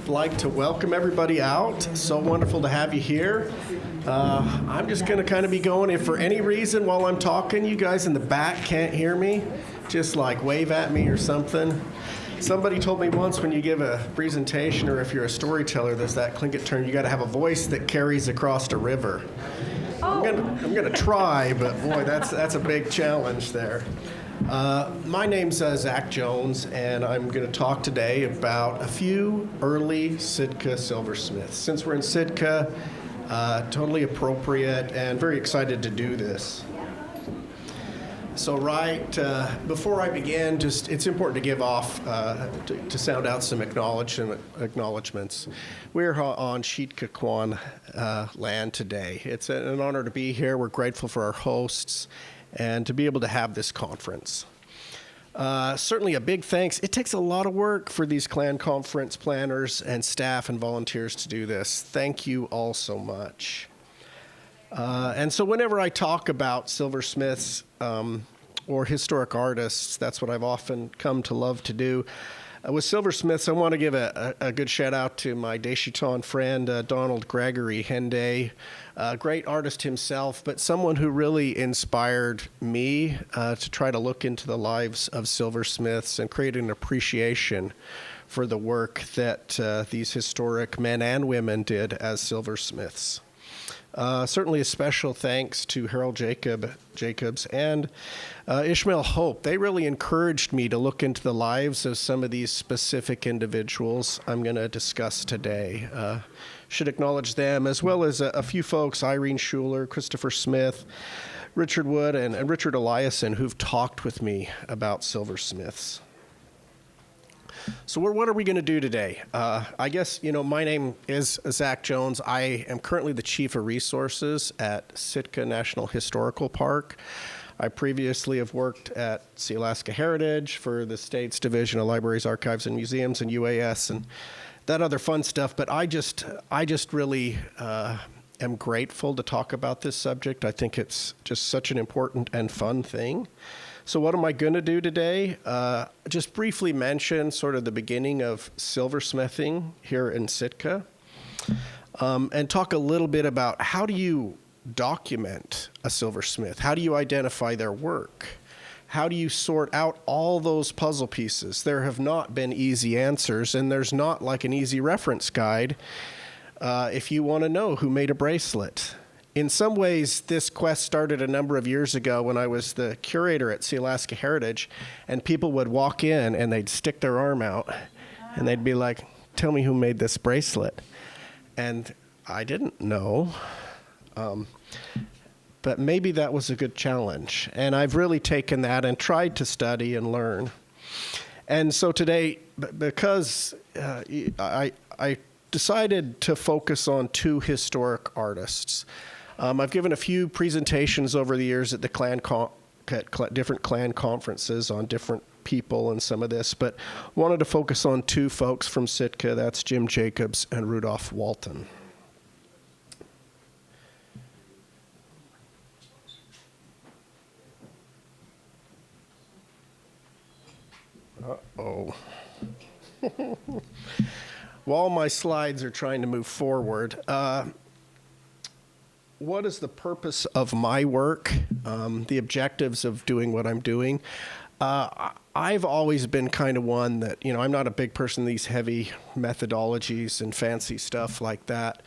like to welcome everybody out. So wonderful to have you here. I'm just going to kind of be going. If for any reason while I'm talking, you guys in the back can't hear me, just like wave at me or something. Somebody told me once when you give a presentation or if you're a storyteller, there's that Tlingit term, you got to have a voice that carries across a river. I'm gonna try, but boy, that's a big challenge there. My name's Zach Jones, and I'm going to talk today about a few early Sitka silversmiths. Since we're in Sitka, totally appropriate and very excited to do this. So before I begin, it's important to give off, to sound out some acknowledgments. We're on Sitka Tlingit land today. It's an honor to be here. We're grateful for our hosts and to be able to have this conference. Certainly a big thanks. It takes a lot of work for these clan conference planners and staff and volunteers to do this. Thank you all so much. And so whenever I talk about silversmiths or historic artists, that's what I've often come to love to do. With silversmiths, I want to give a good shout out to my Deshiton friend, Donald Gregory Henday, a great artist himself, but someone who really inspired me to try to look into the lives of silversmiths and create an appreciation for the work that these historic men and women did as silversmiths. Certainly a special thanks to Harold Jacobs and Ishmael Hope. They really encouraged me to look into the lives of some of these specific individuals I'm going to discuss today. Should acknowledge them, as well as a few folks, Irene Schuler, Christopher Smith, Richard Wood, and Richard Eliason, who've talked with me about silversmiths. So what are we going to do today? I guess, my name is Zach Jones. I am currently the Chief of Resources at Sitka National Historical Park. I previously have worked at Alaska Heritage for the state's Division of Libraries, Archives, and Museums, and UAS, and that other fun stuff. But I just really am grateful to talk about this subject. I think it's just such an important and fun thing. So what am I going to do today? Just briefly mention sort of the beginning of silversmithing here in Sitka, and talk a little bit about how do you document a silversmith? How do you identify their work? How do you sort out all those puzzle pieces? There have not been easy answers, and there's not like an easy reference guide if you want to know who made a bracelet. In some ways, this quest started a number of years ago when I was the curator at Alaska Heritage, and people would walk in and they'd stick their arm out and they'd be like, "Tell me who made this bracelet." And I didn't know, but maybe that was a good challenge. And I've really taken that and tried to study and learn. And so today, because I decided to focus on two historic artists. I've given a few presentations over the years at the different clan conferences on different people and some of this, but wanted to focus on two folks from Sitka. That's Jim Jacobs and Rudolph Walton. Uh-oh. While my slides are trying to move forward, what is the purpose of my work, the objectives of doing what I'm doing? I've always been kind of one that, I'm not a big person in these heavy methodologies and fancy stuff like that.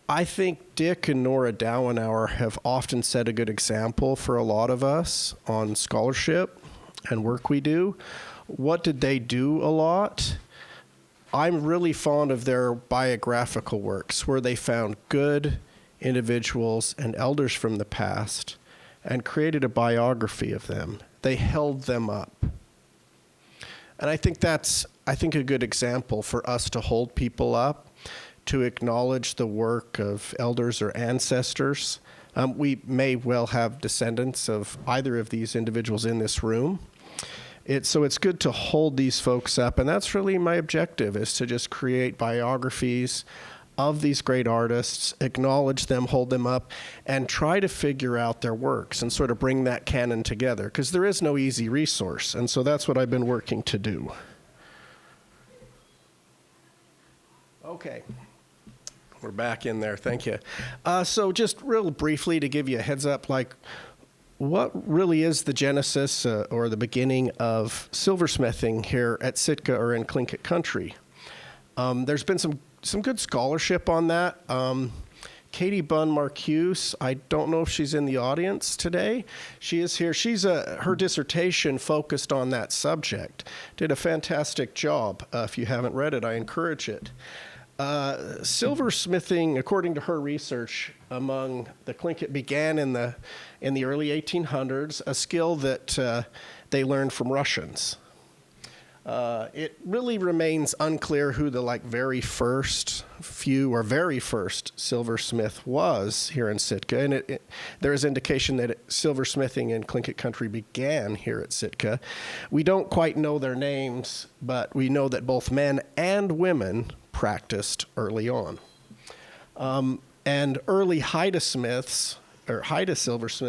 I think Dick and Nora Dáanaa have often set a good example for a lot of us on scholarship and work we do. What did they do a lot? I'm really fond of their biographical works where they found good individuals and elders from the past and created a biography of them. They held them up. And I think that's a good example for us to hold people up, to acknowledge the work of elders or ancestors. We may well have descendants of either of these individuals in this room. So it's good to hold these folks up, and that's really my objective, is to just create biographies of these great artists, acknowledge them, hold them up, and try to figure out their works and sort of bring that canon together, because there is no easy resource, and so that's what I've been working to do. Okay. We're back in there. Thank you. So just real briefly to give you a heads up, like what really is the genesis or the beginning of silversmithing here at Sitka or in Tlingit country? There's been some good scholarship on that. Katie Bunn-Marcuse, I don't know if she's in the audience today. She is here. Her dissertation focused on that subject. Did a fantastic job. If you haven't read it, I encourage it. Silversmithing, according to her research, among the Tlingit began in the early 1800s, a skill that they learned from Russians. It really remains unclear who the very first silversmith was here in Sitka, and there is indication that silversmithing in Tlingit country began here at Sitka. We don't quite know their names, but we know that both men and women practiced early on. And early Haida silversmiths,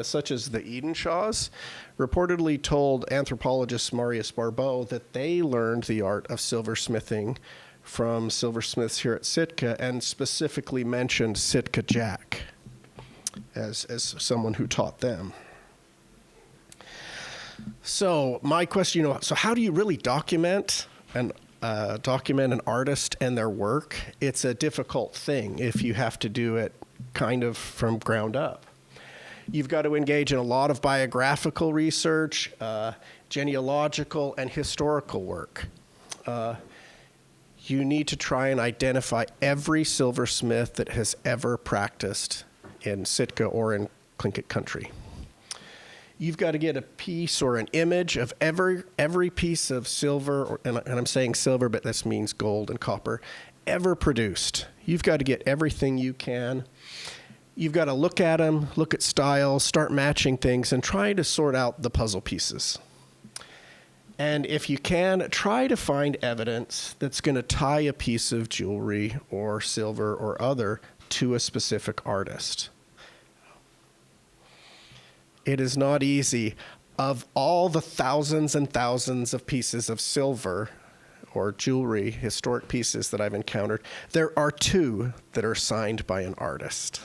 such as the Edenshaws, reportedly told anthropologist Marius Barbeau that they learned the art of silversmithing from silversmiths here at Sitka, and specifically mentioned Sitka Jack as someone who taught them. So my question, so how do you really document an artist and their work? It's a difficult thing if you have to do it kind of from ground up. You've got to engage in a lot of biographical research, genealogical and historical work. You need to try and identify every silversmith that has ever practiced in Sitka or in Tlingit country. You've got to get a piece or an image of every piece of silver, and I'm saying silver, but this means gold and copper, ever produced. You've got to get everything you can. You've got to look at them, look at styles, start matching things, and try to sort out the puzzle pieces. And if you can, try to find evidence that's going to tie a piece of jewelry or silver or other to a specific artist. It is not easy. Of all the thousands and thousands of pieces of silver or jewelry, historic pieces that I've encountered, there are 2 that are signed by an artist.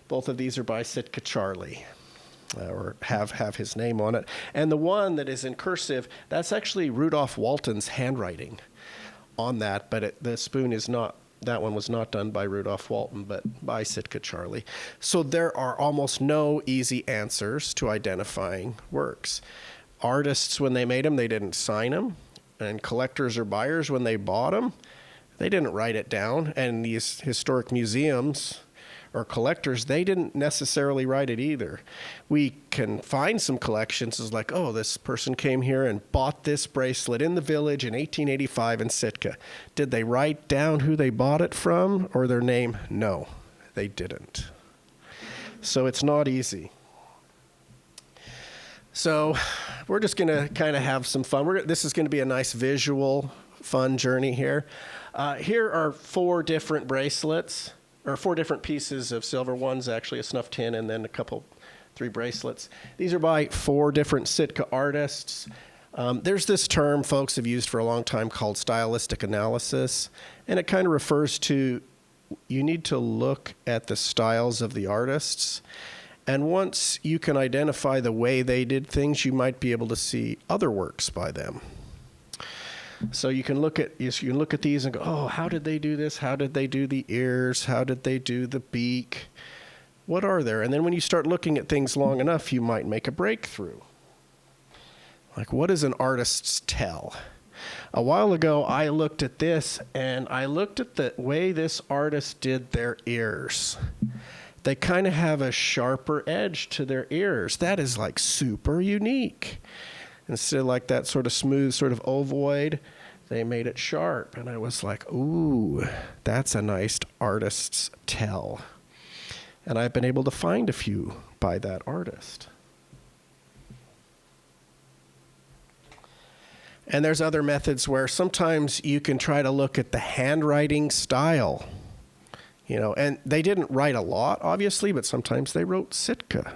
Both of these are by Sitka Charlie, or have his name on it. And the one that is in cursive, that's actually Rudolph Walton's handwriting on that, but the spoon is not. That one was not done by Rudolph Walton, but by Sitka Charlie. So there are almost no easy answers to identifying works. Artists, when they made them, they didn't sign them. And collectors or buyers, when they bought them, they didn't write it down. And these historic museums or collectors, they didn't necessarily write it either. We can find some collections as like, oh, this person came here and bought this bracelet in the village in 1885 in Sitka. Did they write down who they bought it from or their name? No, they didn't. So it's not easy. So we're just going to kind of have some fun. This is going to be a nice visual, fun journey here. Here are 4 different bracelets, or 4 different pieces of silver. One's actually a snuff tin, and then 3 bracelets. These are by 4 different Sitka artists. There's this term folks have used for a long time called stylistic analysis, and it kind of refers to you need to look at the styles of the artists, and once you can identify the way they did things, you might be able to see other works by them. So you can look at these and go, oh, how did they do this? How did they do the ears? How did they do the beak? What are there? And then when you start looking at things long enough, you might make a breakthrough. Like, what is an artist's tell? A while ago, I looked at this, and I looked at the way this artist did their ears. They kind of have a sharper edge to their ears. That is like super unique. Instead of like that sort of smooth, sort of ovoid, they made it sharp. And I was like, ooh, that's a nice artist's tell. And I've been able to find a few by that artist. And there's other methods where sometimes you can try to look at the handwriting style. And they didn't write a lot, obviously, but sometimes they wrote Sitka.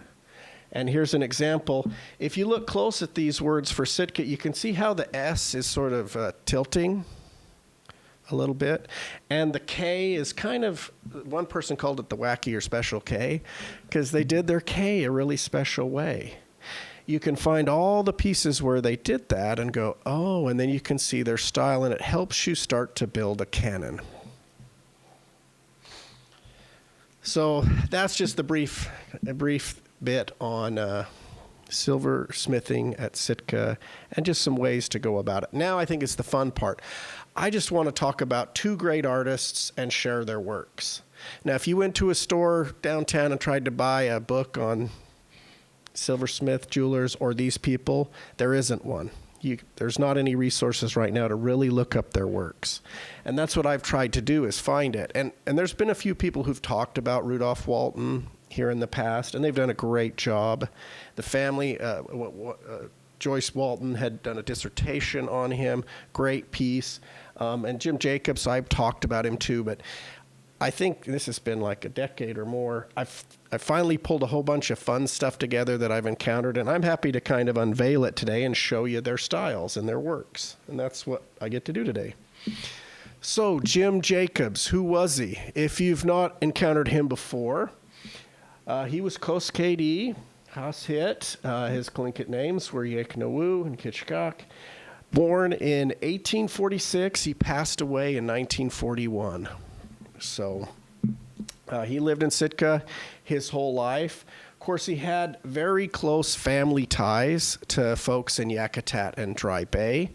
And here's an example. If you look close at these words for Sitka, you can see how the S is sort of tilting a little bit. And the K is kind of, one person called it the wacky or special K, because they did their K a really special way. You can find all the pieces where they did that and go, oh, and then you can see their style, and it helps you start to build a canon. So that's just a brief bit on silversmithing at Sitka and just some ways to go about it. Now I think it's the fun part. I just want to talk about two great artists and share their works. Now, if you went to a store downtown and tried to buy a book on silversmith jewelers or these people, there isn't one. There's not any resources right now to really look up their works. And that's what I've tried to do, is find it. And there's been a few people who've talked about Rudolph Walton here in the past, and they've done a great job. The family, Joyce Walton had done a dissertation on him, great piece. And Jim Jacobs, I've talked about him too, but I think this has been like a decade or more. I finally pulled a whole bunch of fun stuff together that I've encountered, and I'm happy to kind of unveil it today and show you their styles and their works. And that's what I get to do today. So Jim Jacobs, who was he? If you've not encountered him before, he was kées, Hashit. His Tlingit names were Yeknawu and Kitchkak. Born in 1846, he passed away in 1941. So he lived in Sitka his whole life. Of course, he had very close family ties to folks in Yakutat and Dry Bay,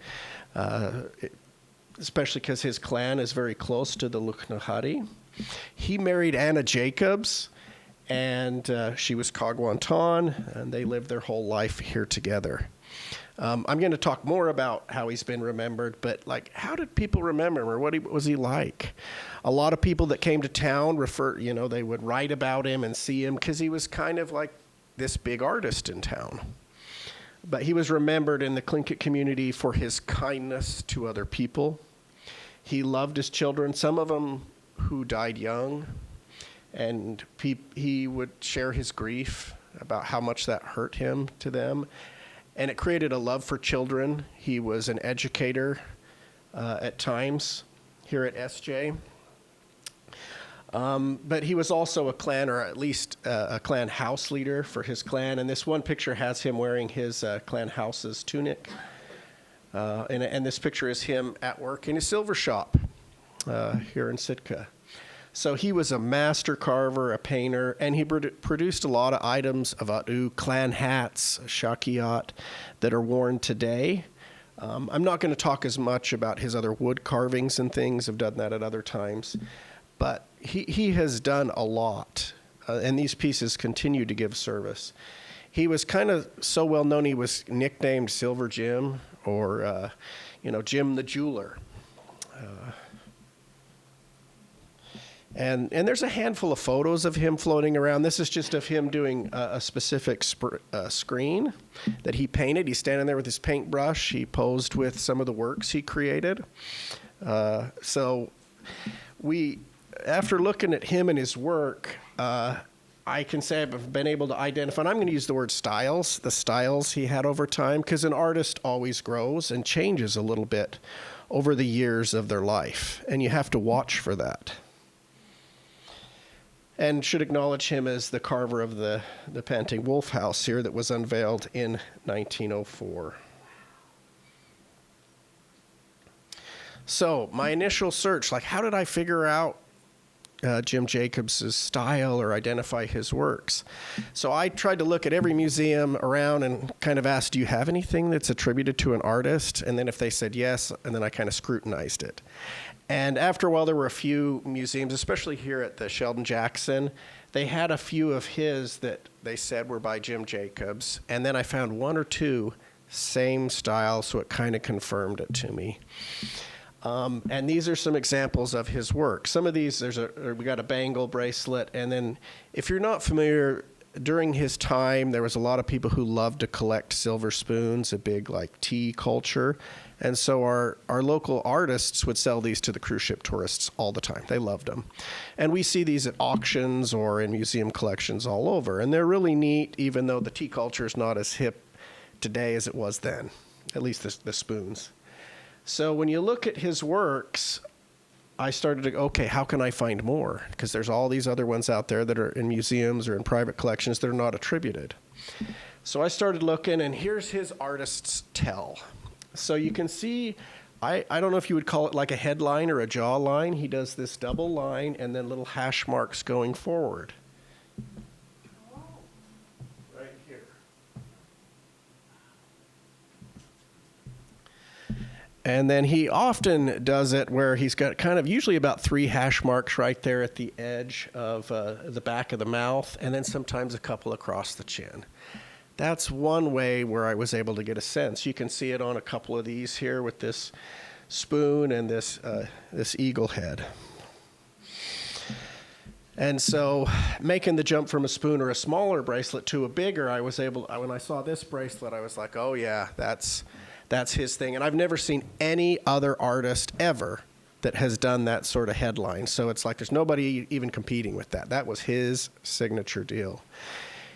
especially because his clan is very close to the Luknahari. He married Anna Jacobs, and she was Kawduwat'íý, and they lived their whole life here together. I'm going to talk more about how he's been remembered, but like, how did people remember him, or what was he like? A lot of people that came to town they would write about him and see him because he was kind of like this big artist in town. But he was remembered in the Tlingit community for his kindness to other people. He loved his children, some of them who died young, and he would share his grief about how much that hurt him to them. And it created a love for children. He was an educator at times here at SJ. But he was also a clan, or at least a clan house leader for his clan. And this one picture has him wearing his clan house's tunic. And this picture is him at work in his silver shop here in Sitka. So he was a master carver, a painter, and he produced a lot of items of wá'íý, clan hats, shakiat, that are worn today. I'm not going to talk as much about his other wood carvings and things. I've done that at other times. But he has done a lot, and these pieces continue to give service. He was kind of so well known, he was nicknamed Silver Jim, or, Jim the Jeweler. And there's a handful of photos of him floating around. This is just of him doing a specific screen that he painted. He's standing there with his paintbrush. He posed with some of the works he created. So after looking at him and his work, I can say I've been able to identify, and I'm going to use the word styles, the styles he had over time, because an artist always grows and changes a little bit over the years of their life, and you have to watch for that. And should acknowledge him as the carver of the Panting Wolf House here that was unveiled in 1904. So my initial search, like, how did I figure out Jim Jacobs' style or identify his works? So I tried to look at every museum around and kind of asked, do you have anything that's attributed to an artist? And then if they said yes, and then I kind of scrutinized it. And after a while, there were a few museums, especially here at the Sheldon Jackson. They had a few of his that they said were by Jim Jacobs. And then I found one or two same style, so it kind of confirmed it to me. And these are some examples of his work. Some of these, we got a bangle bracelet. And then if you're not familiar, during his time, there was a lot of people who loved to collect silver spoons, a big like tea culture. And so our local artists would sell these to the cruise ship tourists all the time. They loved them. And we see these at auctions or in museum collections all over. And they're really neat, even though the tea culture is not as hip today as it was then, at least the spoons. So when you look at his works, I started to go, okay, how can I find more? Because there's all these other ones out there that are in museums or in private collections that are not attributed. So I started looking, and here's his artist's tell. So you can see, I don't know if you would call it like a headline or a jaw line. He does this double line and then little hash marks going forward. Right here. And then he often does it where he's got kind of usually about 3 hash marks right there at the edge of the back of the mouth, and then sometimes a couple across the chin. That's one way where I was able to get a sense. You can see it on a couple of these here with this spoon and this eagle head. And so making the jump from a spoon or a smaller bracelet to a bigger, I was able, when I saw this bracelet, I was like, oh yeah, that's his thing. And I've never seen any other artist ever that has done that sort of headline. So it's like there's nobody even competing with that. That was his signature deal.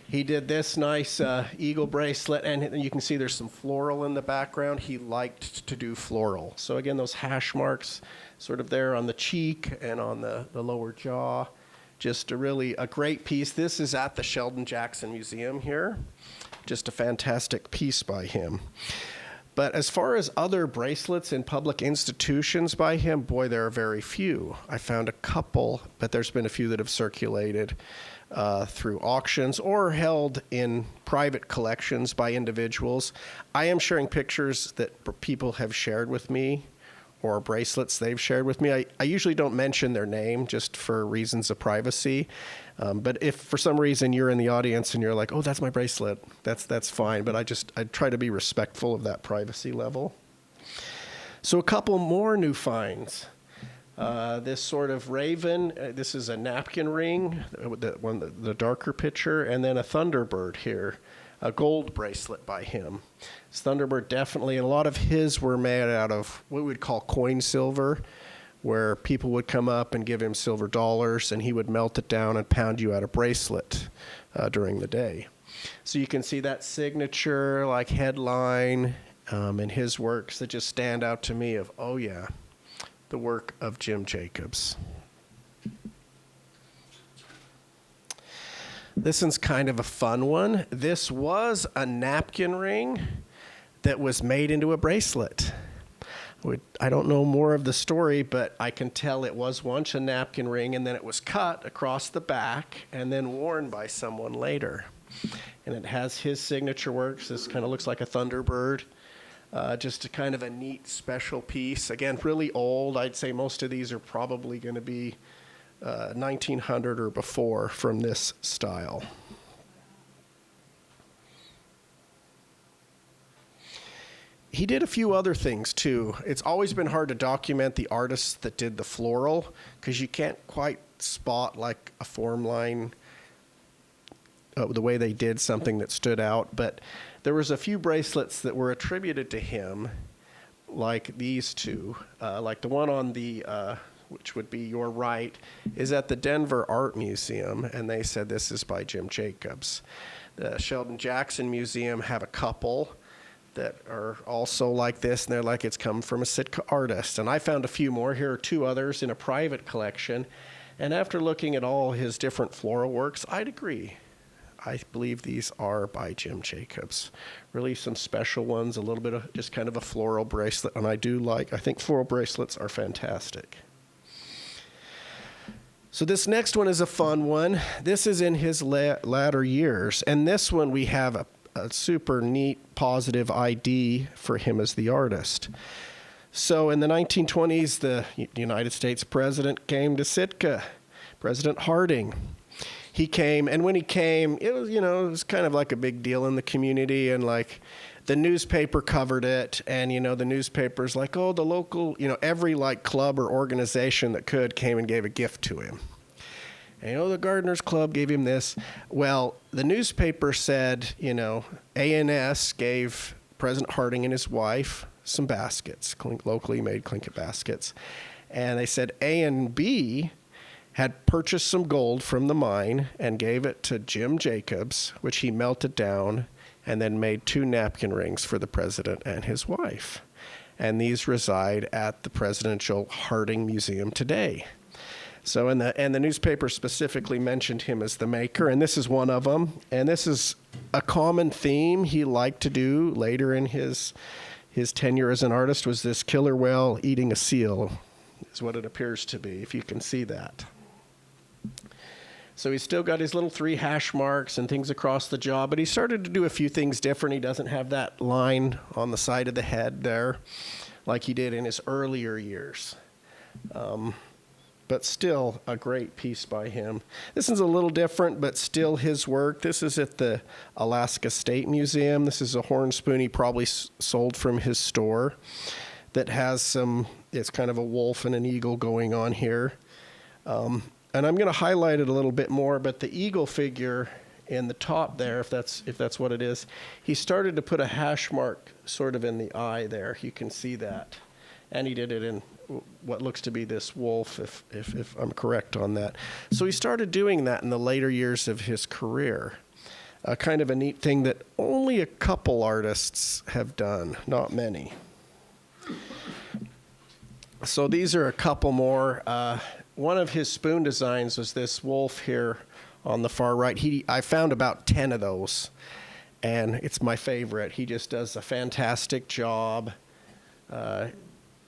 He did this nice eagle bracelet, and you can see there's some floral in the background. He liked to do floral. So again, those hash marks sort of there on the cheek and on the lower jaw. Just a great piece. This is at the Sheldon Jackson Museum here. Just a fantastic piece by him. But as far as other bracelets in public institutions by him, boy, there are very few. I found a couple, but there's been a few that have circulated through auctions or held in private collections by individuals. I am sharing pictures that people have shared with me or bracelets they've shared with me. I usually don't mention their name just for reasons of privacy. But if for some reason you're in the audience and you're like, oh, that's my bracelet, that's fine. But I try to be respectful of that privacy level. So a couple more new finds. This sort of raven, this is a napkin ring, the darker picture, and then a Thunderbird here, a gold bracelet by him. This Thunderbird definitely, and a lot of his were made out of what we would call coin silver, where people would come up and give him silver dollars, and he would melt it down and pound you out a bracelet during the day. So you can see that signature, like headline, in his works that just stand out to me of, oh yeah, the work of Jim Jacobs. This one's kind of a fun one. This was a napkin ring that was made into a bracelet. I don't know more of the story, but I can tell it was once a napkin ring, and then it was cut across the back and then worn by someone later. And it has his signature works. This kind of looks like a Thunderbird. Just a kind of a neat special piece. Again, really old. I'd say most of these are probably going to be 1900 or before from this style. He did a few other things too. It's always been hard to document the artists that did the floral because you can't quite spot like a form line the way they did something that stood out. But there was a few bracelets that were attributed to him, like these two. Like the one on the, which would be your right, is at the Denver Art Museum, and they said this is by Jim Jacobs. The Sheldon Jackson Museum have a couple that are also like this, and they're like it's come from a Sitka artist. And I found a few more. Here are 2 others in a private collection. And after looking at all his different floral works, I'd agree. I believe these are by Jim Jacobs. Really some special ones, a little bit of just kind of a floral bracelet. And I think floral bracelets are fantastic. So this next one is a fun one. This is in his latter years. And this one we have a super neat positive ID for him as the artist. So in the 1920s, the United States president came to Sitka, President Harding. He came, and when he came, it was kind of like a big deal in the community, and like the newspaper covered it, and the newspaper's like, oh, the local, every like club or organization that could came and gave a gift to him. And the Gardeners Club gave him this. Well, the newspaper said, A&S gave President Harding and his wife some baskets, locally made Tlingit baskets. And they said A and B had purchased some gold from the mine and gave it to Jim Jacobs, which he melted down and then made 2 napkin rings for the president and his wife. and these reside at the Presidential Harding Museum today. So, and the newspaper specifically mentioned him as the maker, and this is one of them. And this is a common theme he liked to do later in his tenure as an artist, was this killer whale eating a seal, is what it appears to be, if you can see that. So he's still got his little 3 hash marks and things across the jaw, but he started to do a few things different. He doesn't have that line on the side of the head there like he did in his earlier years. But still a great piece by him. This is a little different, but still his work. This is at the Alaska State Museum. This is a horn spoon he probably sold from his store that has it's kind of a wolf and an eagle going on here. And I'm going to highlight it a little bit more, but the eagle figure in the top there, if that's what it is, he started to put a hash mark sort of in the eye there. You can see that. And he did it in what looks to be this wolf, if I'm correct on that. So he started doing that in the later years of his career. Kind of a neat thing that only a couple artists have done, not many. So these are a couple more. One of his spoon designs was this wolf here on the far right. I found about 10 of those, and it's my favorite. He just does a fantastic job.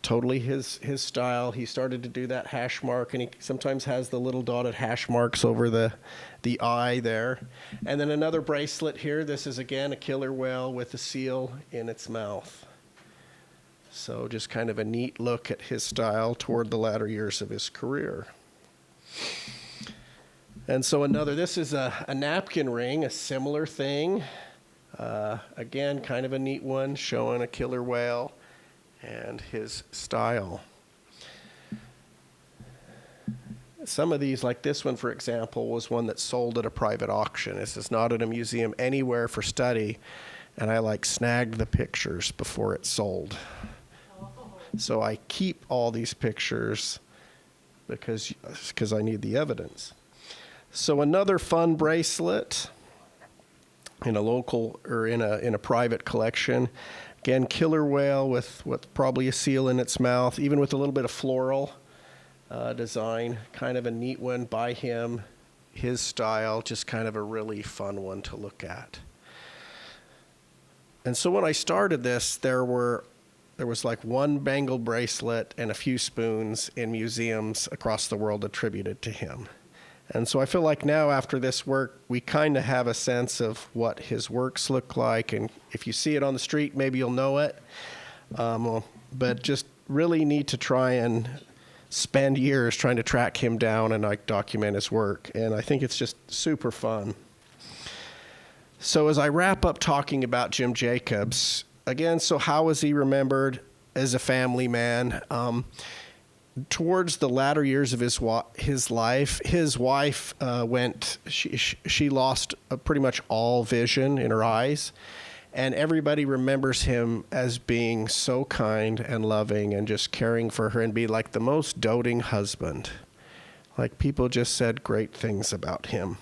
Totally his style. He started to do that hash mark, and he sometimes has the little dotted hash marks over the eye there. And then another bracelet here. This is, again, a killer whale with a seal in its mouth. So just kind of a neat look at his style toward the latter years of his career. And so this is a napkin ring, a similar thing. Again, kind of a neat one, showing a killer whale and his style. Some of these, like this one, for example, was one that sold at a private auction. This is not at a museum anywhere for study, and I snagged the pictures before it sold. So I keep all these pictures because I need the evidence. So another fun bracelet in a local or in a private collection. Again, killer whale with probably a seal in its mouth, even with a little bit of floral design. Kind of a neat one by him, his style, just kind of a really fun one to look at. And so when I started this, there was one bangled bracelet and a few spoons in museums across the world attributed to him. And so I feel like now, after this work, we kind of have a sense of what his works look like. And if you see it on the street, maybe you'll know it. But just really need to try and spend years trying to track him down and document his work. And I think it's just super fun. So as I wrap up talking about Jim Jacobs, again, so how was he remembered as a family man? Towards the latter years of his life, his wife she lost pretty much all vision in her eyes, and everybody remembers him as being so kind and loving and just caring for her and be like the most doting husband. Like, people just said great things about him.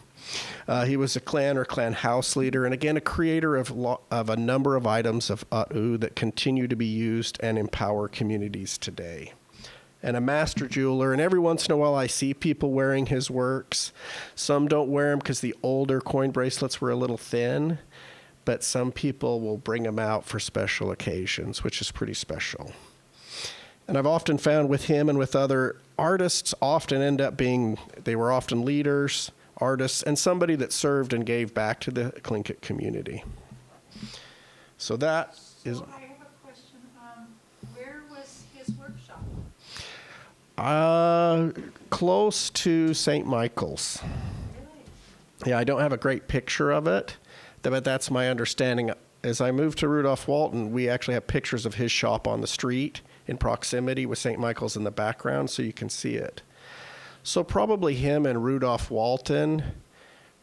He was a clan house leader, and again, a creator of a number of items of kawduwat'íý that continue to be used and empower communities today. And a master jeweler, and every once in a while I see people wearing his works. Some don't wear them because the older coin bracelets were a little thin, but some people will bring them out for special occasions, which is pretty special. And I've often found with him and with other artists often end up they were often leaders, artists, and somebody that served and gave back to the Tlingit community. So that is... I have a question. Where was his workshop? Close to St. Michael's. Really? Yeah, I don't have a great picture of it, but that's my understanding. As I moved to Rudolph Walton, we actually have pictures of his shop on the street in proximity with St. Michael's in the background, so you can see it. So probably him and Rudolph Walton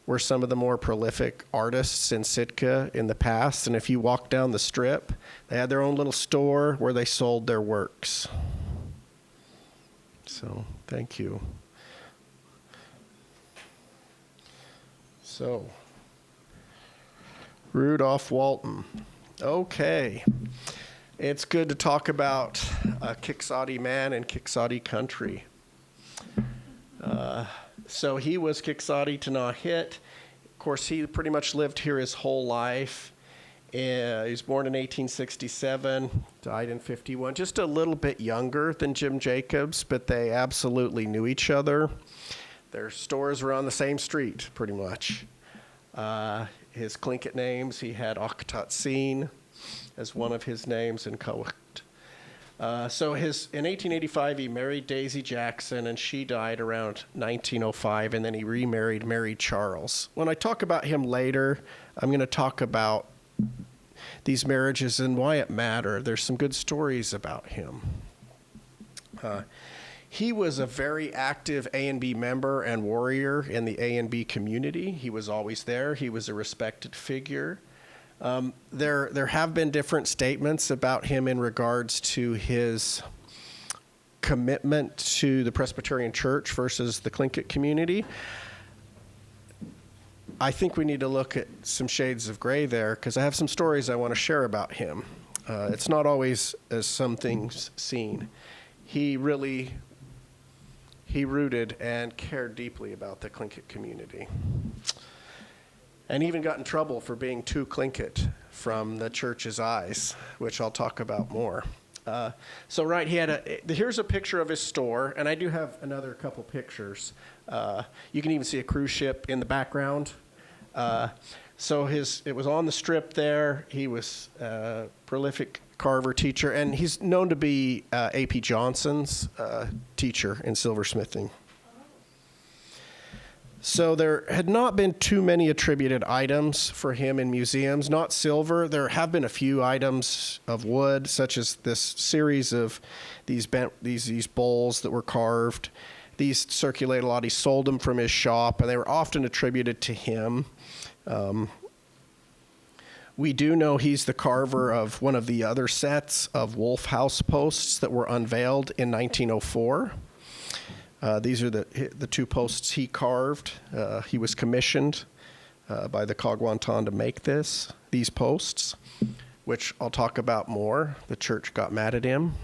were some of the more prolific artists in Sitka in the past. And if you walk down the strip, they had their own little store where they sold their works. So, thank you. So, Rudolph Walton. Okay. It's good to talk about a Kawduwat'íý man and Kawduwat'íý country. So he was Kawduwat'íý Tlingit. Of course, he pretty much lived here his whole life. He was born in 1867, died in 51, just a little bit younger than Jim Jacobs, but they absolutely knew each other. Their stores were on the same street, pretty much. His Tlingit names, he had kawduwat'íý as one of his names in kawduwat'íý. So in 1885, he married Daisy Jackson, and she died around 1905, and then he remarried Mary Charles. When I talk about him later, I'm going to talk about these marriages and why it mattered. There's some good stories about him. He was a very active A&B member and warrior in the A&B community. He was always there. He was a respected figure. There have been different statements about him in regards to his commitment to the Presbyterian Church versus the Tlingit community. I think we need to look at some shades of gray there because I have some stories I want to share about him. It's not always as some things seen. He rooted and cared deeply about the Tlingit community. And even got in trouble for being too Tlingit from the church's eyes, which I'll talk about more. Here's a picture of his store, and I do have another couple pictures. You can even see a cruise ship in the background. It was on the strip there. He was a prolific carver teacher, and he's known to be A.P. Johnson's teacher in silversmithing. So there had not been too many attributed items for him in museums, not silver. There have been a few items of wood, such as this series of these bowls that were carved. These circulated a lot. He sold them from his shop, and they were often attributed to him. We do know he's the carver of one of the other sets of Wolf House posts that were unveiled in 1904. These are the two posts he carved. He was commissioned by the Kawduwat'íý to make these posts, which I'll talk about more. The church got mad at him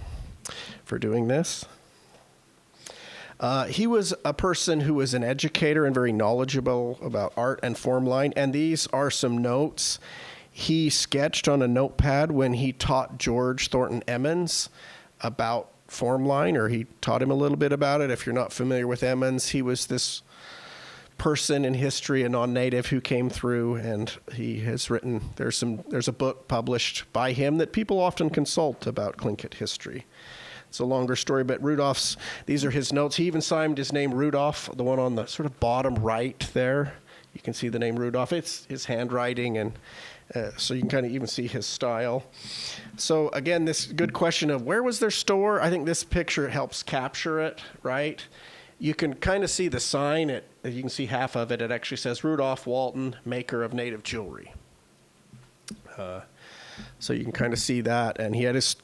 for doing this. He was a person who was an educator and very knowledgeable about art and form line, and these are some notes he sketched on a notepad when he taught George Thornton Emmons about form line, or he taught him a little bit about it. If you're not familiar with Emmons, he was this person in history, a non-native who came through, and he has written, there's a book published by him that people often consult about Tlingit history. It's a longer story, but these are his notes. He even signed his name Rudolph, the one on the sort of bottom right there. You can see the name Rudolph. It's his handwriting, and so you can kind of even see his style. So again, this good question of where was their store? I think this picture helps capture it, right? You can kind of see the sign. You can see half of it. It actually says Rudolph Walton, maker of native jewelry. So you can kind of see that. And he had his,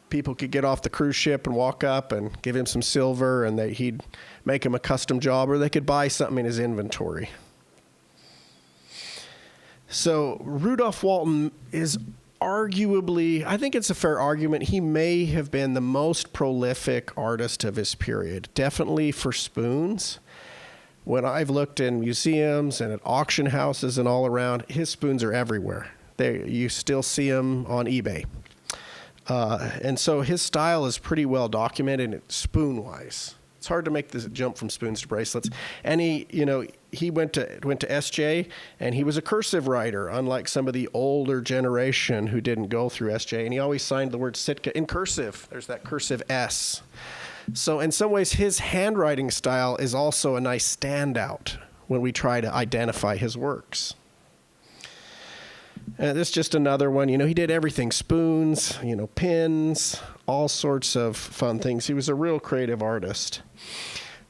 people could get off the cruise ship and walk up and give him some silver, and he'd make him a custom job, or they could buy something in his inventory. So Rudolph Walton is arguably, I think it's a fair argument, he may have been the most prolific artist of his period, definitely for spoons. When I've looked in museums and at auction houses and all around, his spoons are everywhere. You still see them on eBay. And so his style is pretty well documented spoon-wise. It's hard to make the jump from spoons to bracelets. And he went to SJ, and he was a cursive writer, unlike some of the older generation who didn't go through SJ. And he always signed the word Sitka in cursive. There's that cursive S. So in some ways, his handwriting style is also a nice standout when we try to identify his works. This is just another one. He did everything. Spoons, pins, all sorts of fun things. He was a real creative artist.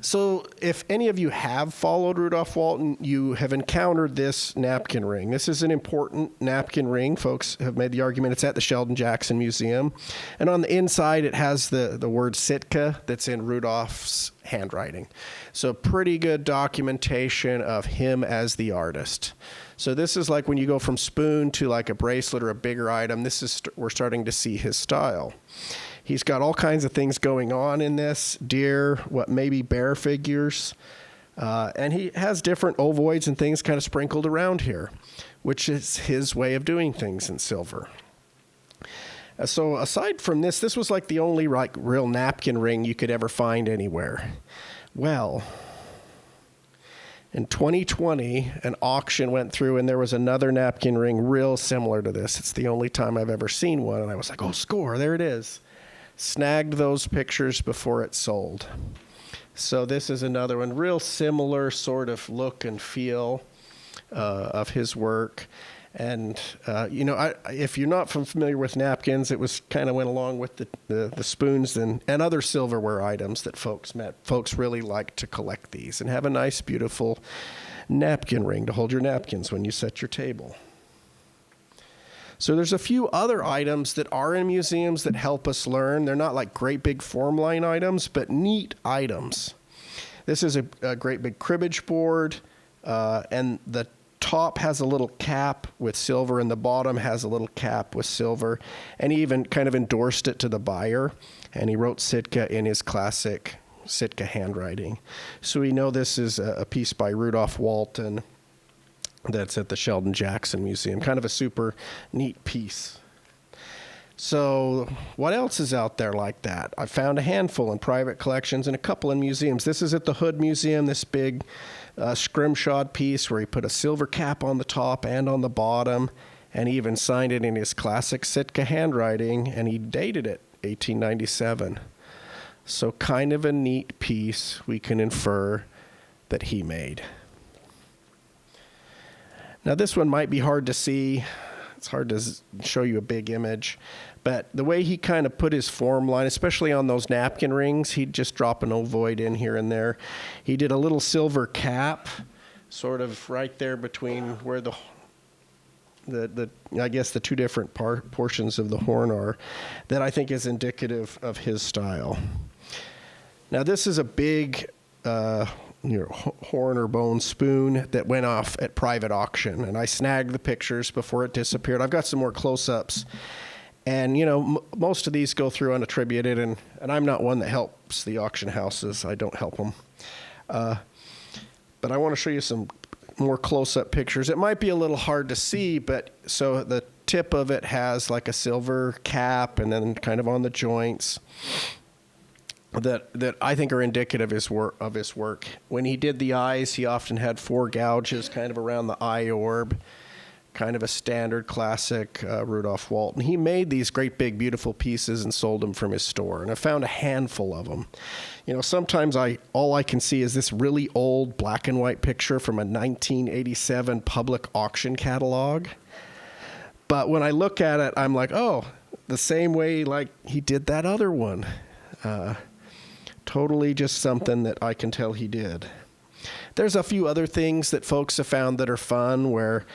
So if any of you have followed Rudolph Walton, you have encountered this napkin ring. This is an important napkin ring. Folks have made the argument it's at the Sheldon Jackson Museum. And on the inside, it has the word Sitka that's in Rudolph's handwriting. So pretty good documentation of him as the artist. So this is like when you go from spoon to like a bracelet or a bigger item, we're starting to see his style. He's got all kinds of things going on in this, deer, what maybe bear figures, and he has different ovoids and things kind of sprinkled around here, which is his way of doing things in silver. So aside from this was like the only like real napkin ring you could ever find anywhere. Well, in 2020, an auction went through and there was another napkin ring real similar to this. It's the only time I've ever seen one, and I was like, oh, score, there it is. Snagged those pictures before it sold. So this is another one, real similar sort of look and feel of his work. And, if you're not familiar with napkins, it was kind of went along with the spoons and other silverware items that folks really like to collect these and have a nice, beautiful napkin ring to hold your napkins when you set your table. So there's a few other items that are in museums that help us learn. They're not like great big form line items, but neat items. This is a great big cribbage board, and the top has a little cap with silver, and the bottom has a little cap with silver. And he even kind of endorsed it to the buyer, and he wrote Sitka in his classic Sitka handwriting. So we know this is a piece by Rudolph Walton that's at the Sheldon Jackson Museum. Kind of a super neat piece. So what else is out there like that? I found a handful in private collections and a couple in museums. This is at the Hood Museum, this big scrimshawed piece where he put a silver cap on the top and on the bottom, and he even signed it in his classic Sitka handwriting, and he dated it 1897. So kind of a neat piece we can infer that he made. Now this one might be hard to see. It's hard to show you a big image, but the way he kind of put his form line, especially on those napkin rings, he'd just drop an ovoid in here and there. He did a little silver cap, sort of right there between where the I guess the two different portions of the horn are, that I think is indicative of his style. Now this is a big horn or bone spoon that went off at private auction, and I snagged the pictures before it disappeared. I've got some more close-ups, and most of these go through unattributed, and I'm not one that helps the auction houses. I don't help them, but I want to show you some more close-up pictures. It might be a little hard to see, but so the tip of it has like a silver cap, and then kind of on the joints that I think are indicative of his work. When he did the eyes, he often had 4 gouges kind of around the eye orb, kind of a standard classic Rudolph Walton. He made these great big beautiful pieces and sold them from his store, and I found a handful of them. Sometimes all I can see is this really old black and white picture from a 1987 public auction catalog. But when I look at it, I'm like, oh, the same way like he did that other one. Totally just something that I can tell he did. There's a few other things that folks have found that are fun, where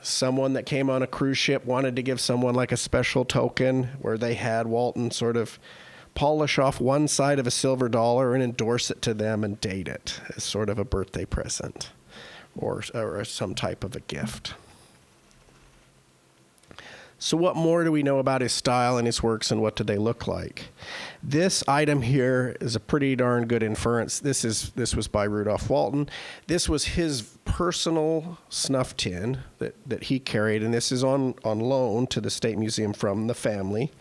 someone that came on a cruise ship wanted to give someone like a special token, where they had Walton sort of polish off one side of a silver dollar and endorse it to them and date it as sort of a birthday present or some type of a gift. So what more do we know about his style and his works, and what do they look like? This item here is a pretty darn good inference. This was by Rudolph Walton. This was his personal snuff tin that he carried, and this is on loan to the State Museum from the family.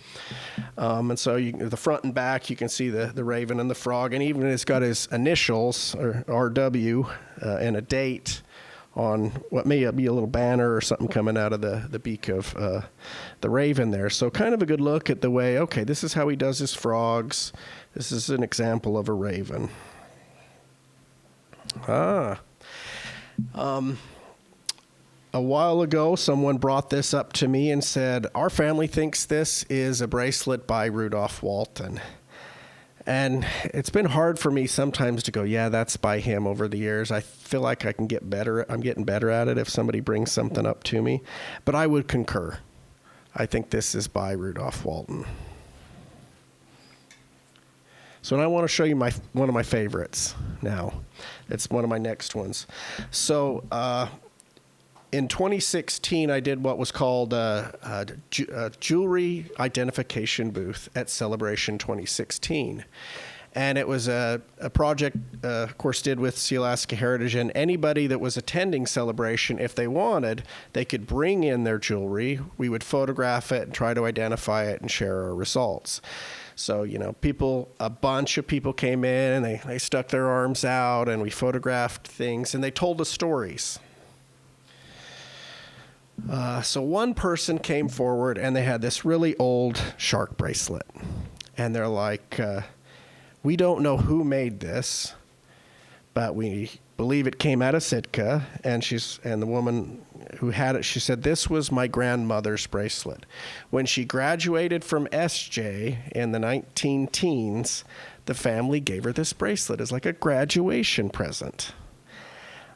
And so the front and back, you can see the raven and the frog, and even it's got his initials, or RW, and a date on what may be a little banner or something coming out of the beak of the raven there. So kind of a good look at the way, okay, this is how he does his frogs. This is an example of a raven. A while ago, someone brought this up to me and said, our family thinks this is a bracelet by Rudolph Walton. And it's been hard for me sometimes to go, yeah, that's by him over the years. I feel like I can get better. I'm getting better at it if somebody brings something up to me. But I would concur. I think this is by Rudolph Walton. So now I want to show you one of my favorites now. It's one of my next ones. So in 2016, I did what was called a jewelry identification booth at Celebration 2016. And it was a project, of course, did with Sealaska Heritage. And anybody that was attending Celebration, if they wanted, they could bring in their jewelry. We would photograph it and try to identify it and share our results. So, a bunch of people came in and they stuck their arms out and we photographed things and they told us stories. So one person came forward and they had this really old shark bracelet. And they're like, we don't know who made this, but we believe it came out of Sitka. And the woman who had it, she said, this was my grandmother's bracelet. When she graduated from SJ in the 19-teens, the family gave her this bracelet as like a graduation present.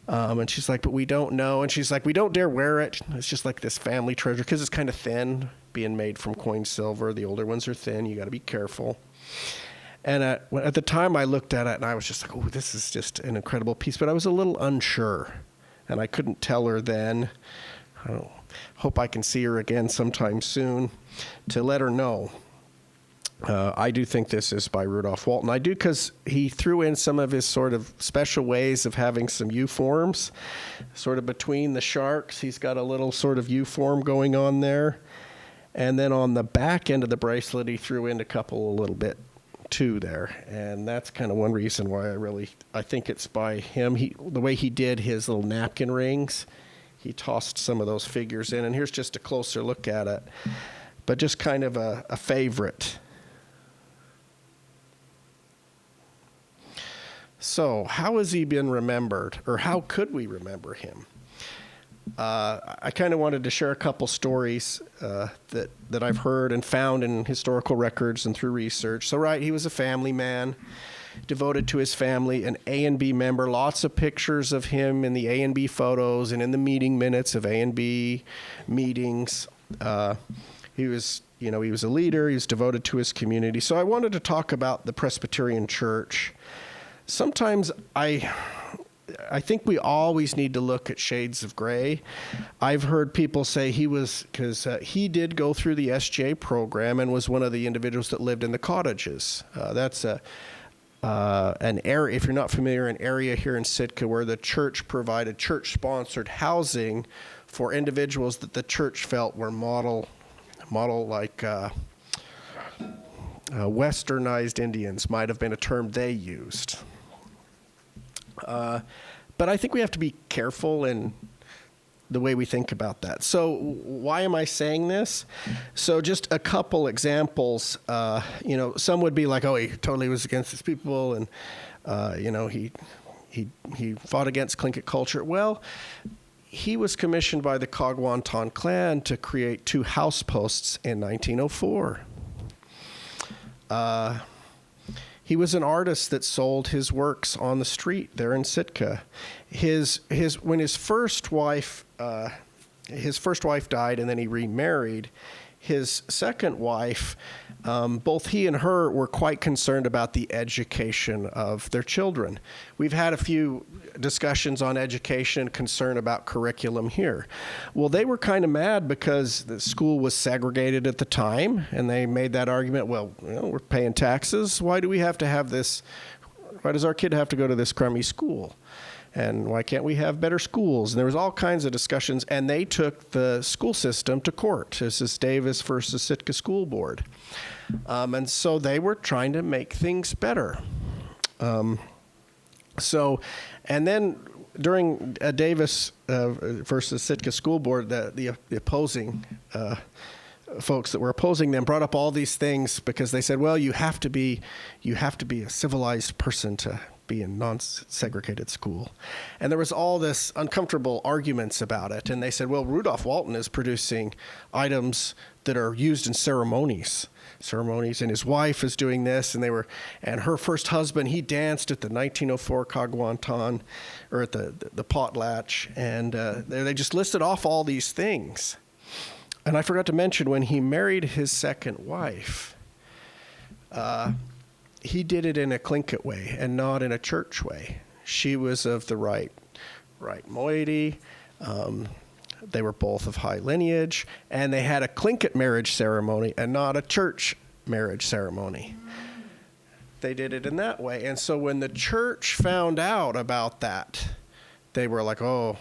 And she's like, but we don't know. And she's like, we don't dare wear it. It's just like this family treasure because it's kind of thin, being made from coined silver. The older ones are thin. You got to be careful. And at the time I looked at it and I was just like, oh, this is just an incredible piece. But I was a little unsure and I couldn't tell her then. I hope I can see her again sometime soon to let her know. I do think this is by Rudolph Walton. I do because he threw in some of his sort of special ways of having some U-forms, sort of between the sharks. He's got a little sort of U-form going on there. And then on the back end of the bracelet, he threw in a couple a little bit too there. And that's kind of one reason why I think it's by him. The way he did his little napkin rings, he tossed some of those figures in. And here's just a closer look at it. But just kind of a favorite. So how has he been remembered, or how could we remember him? I kind of wanted to share a couple stories that I've heard and found in historical records and through research. So, he was a family man, devoted to his family, an A&B member. Lots of pictures of him in the A&B photos and in the meeting minutes of A&B meetings. He was a leader. He was devoted to his community. So I wanted to talk about the Presbyterian Church. Sometimes I think we always need to look at shades of gray. I've heard people say because he did go through the SJ program and was one of the individuals that lived in the cottages. That's an area, if you're not familiar, an area here in Sitka where the church provided church-sponsored housing for individuals that the church felt were model like westernized Indians might have been a term they used. But I think we have to be careful in the way we think about that. So why am I saying this? So just a couple examples. Some would be like, oh, he totally was against his people, and he fought against Tlingit culture. Well, he was commissioned by the Kawduwat'íý clan to create 2 house posts in 1904. He was an artist that sold his works on the street there in Sitka. When his first wife died and then he remarried, his second wife, both he and her were quite concerned about the education of their children. We've had a few discussions on education and concern about curriculum here. Well, they were kind of mad because the school was segregated at the time, and they made that argument, well, we're paying taxes. Why do we have to have this? Why does our kid have to go to this crummy school? And why can't we have better schools? And there was all kinds of discussions, and they took the school system to court. This is Davis versus Sitka School Board. And so they were trying to make things better. And then during Davis versus Sitka School Board, the opposing folks that were opposing them brought up all these things because they said, well, you have to be a civilized person to be in non-segregated school. And there was all this uncomfortable arguments about it. And they said, well, Rudolph Walton is producing items that are used in ceremonies, and his wife is doing this, and her first husband, he danced at the 1904 kawduwat'íý, or at the potlatch, and they just listed off all these things. And I forgot to mention, when he married his second wife, he did it in a Tlingit way and not in a church way. She was of the right moiety. They were both of high lineage, and they had a Tlingit marriage ceremony and not a church marriage ceremony. They did it in that way. And so when the church found out about that, they were like, oh,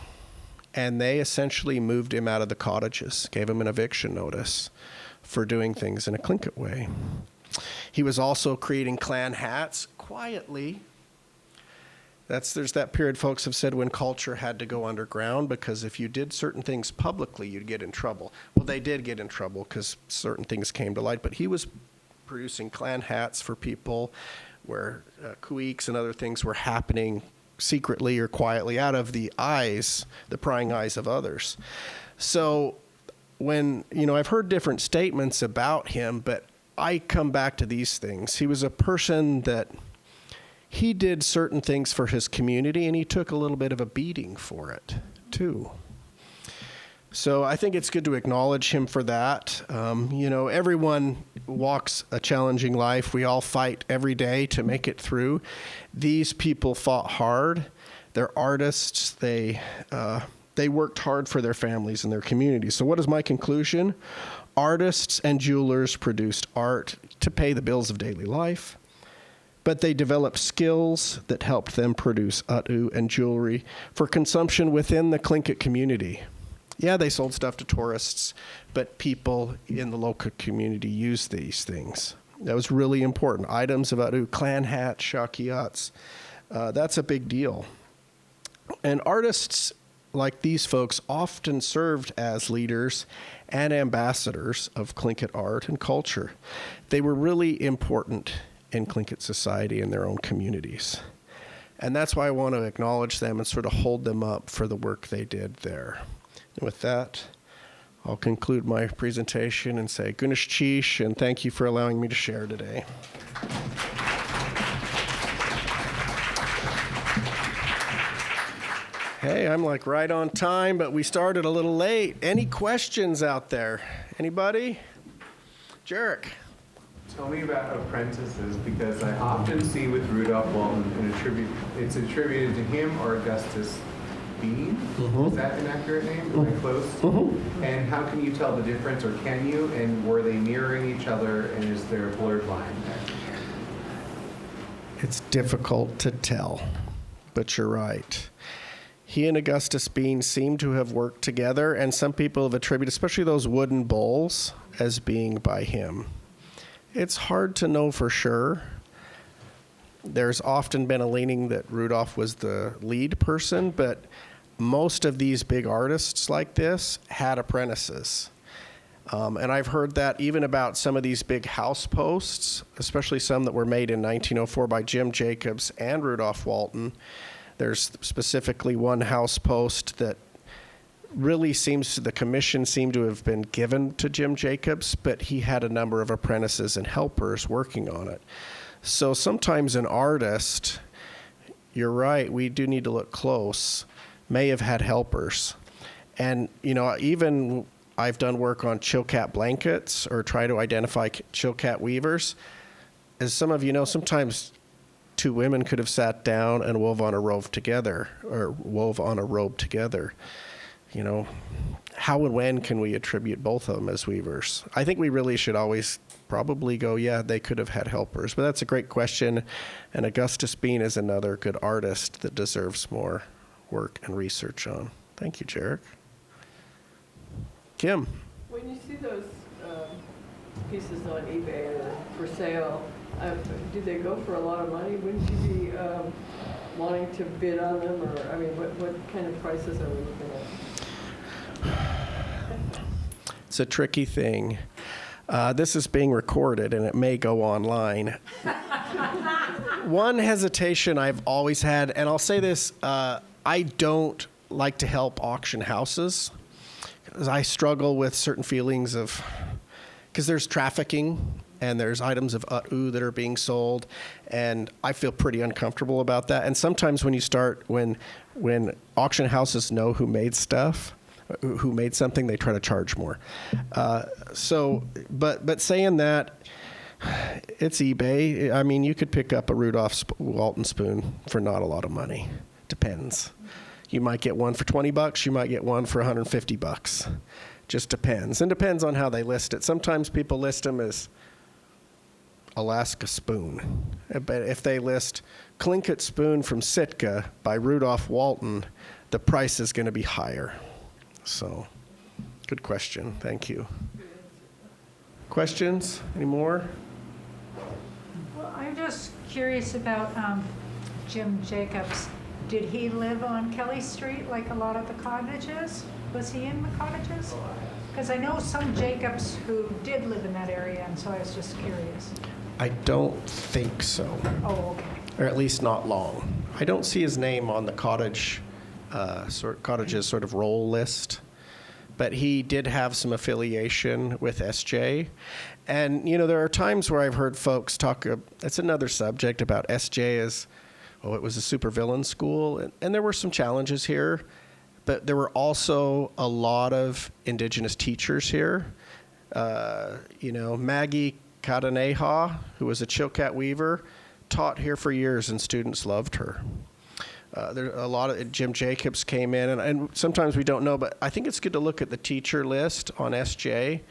and they essentially moved him out of the cottages, gave him an eviction notice for doing things in a Tlingit way. He was also creating clan hats quietly. There's that period folks have said when culture had to go underground, because if you did certain things publicly, you'd get in trouble. Well, they did get in trouble because certain things came to light, but he was producing clan hats for people where kawduwat'íís and other things were happening secretly or quietly out of the prying eyes of others. So when, I've heard different statements about him, but I come back to these things. He was a person that he did certain things for his community, and he took a little bit of a beating for it, too. So I think it's good to acknowledge him for that. Everyone walks a challenging life. We all fight every day to make it through. These people fought hard. They're artists. They worked hard for their families and their communities. So what is my conclusion? Artists and jewelers produced art to pay the bills of daily life, but they developed skills that helped them produce kawduwat'íý and jewelry for consumption within the Tlingit community. Yeah, they sold stuff to tourists, but people in the local community used these things. That was really important. Items of kawduwat'íý, clan hats, shakiyats, that's a big deal. And artists like these folks often served as leaders and ambassadors of Tlingit art and culture. They were really important in Tlingit society and their own communities. And that's why I want to acknowledge them and sort of hold them up for the work they did there. And with that, I'll conclude my presentation and say Gunesh Chish, and thank you for allowing me to share today. Hey, I'm like right on time, but we started a little late. Any questions out there? Anybody? Jarek. Tell me about apprentices, because I often see with Rudolph Walton it's attributed to him or Augustus Bean. Mm-hmm. Is that an accurate name? Am I close? Mm-hmm. And how can you tell the difference, or can you? And were they mirroring each other, and is there a blurred line there? It's difficult to tell, but you're right. He and Augustus Bean seem to have worked together, and some people have attributed, especially those wooden bowls, as being by him. It's hard to know for sure. There's often been a leaning that Rudolph was the lead person, but most of these big artists like this had apprentices. And I've heard that even about some of these big house posts, especially some that were made in 1904 by Jim Jacobs and Rudolph Walton. There's specifically one house post that really the commission seemed to have been given to Jim Jacobs, but he had a number of apprentices and helpers working on it. So sometimes an artist, you're right, we do need to look close, may have had helpers. And, even I've done work on chilkat blankets or try to identify chilkat weavers. As some of you know, sometimes two women could have sat down and wove on a robe together. How and when can we attribute both of them as weavers? I think we really should always probably go, yeah, they could have had helpers. But that's a great question. And Augustus Bean is another good artist that deserves more work and research on. Thank you, Jarek. Kim. When you see those pieces on eBay or for sale, do they go for a lot of money? Wouldn't you be wanting to bid on them? Or, what kind of prices are we looking at? It's a tricky thing. This is being recorded, and it may go online. one hesitation I've always had, and I'll say this, I don't like to help auction houses because I struggle with certain feelings of, because there's trafficking and there's items of that are being sold, and I feel pretty uncomfortable about that. And sometimes when you start, when auction houses know who made stuff, who made something, they try to charge more. But saying that, it's eBay. I mean, you could pick up a Rudolph Walton spoon for not a lot of money. Depends. You might get one for $20. You might get one for $150. Just depends. And depends on how they list it. Sometimes people list them as Alaska spoon. But if they list Tlingit spoon from Sitka by Rudolph Walton, the price is going to be higher. So, good question. Thank you. Questions? Any more? Well, I'm just curious about Jim Jacobs. Did he live on Kelly Street like a lot of the cottages? Was he in the cottages? Because I know some Jacobs who did live in that area, and so I was just curious. I don't think so. Oh, okay. Or at least not long. I don't see his name on the cottages sort of roll list, but he did have some affiliation with SJ. And, you know, there are times where I've heard folks talk, that's another subject about SJ as, oh, it was a supervillain school. And there were some challenges here, but there were also a lot of indigenous teachers here. You know, Maggie Kawduwat'íý, who was a Chilkat weaver, taught here for years, and students loved her. There a lot of Jim Jacobs came in, and sometimes we don't know, but I think it's good to look at the teacher list on SJ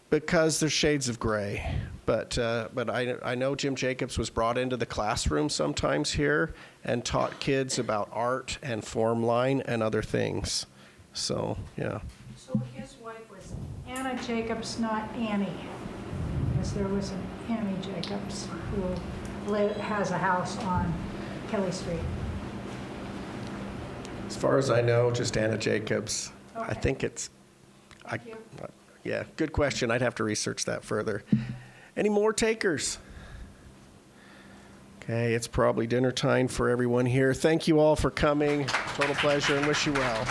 because there's shades of gray. But I know Jim Jacobs was brought into the classroom sometimes here and taught kids about art and form line and other things. So yeah. So his wife was Anna Jacobs, not Annie. Because there was an Annie Jacobs who has a house on Kelly Street. As far as I know, just Anna Jacobs. Okay. I think it's, Thank you. yeah, good question. I'd have to research that further. Any more takers? Okay, it's probably dinner time for everyone here. Thank you all for coming. Total pleasure and wish you well.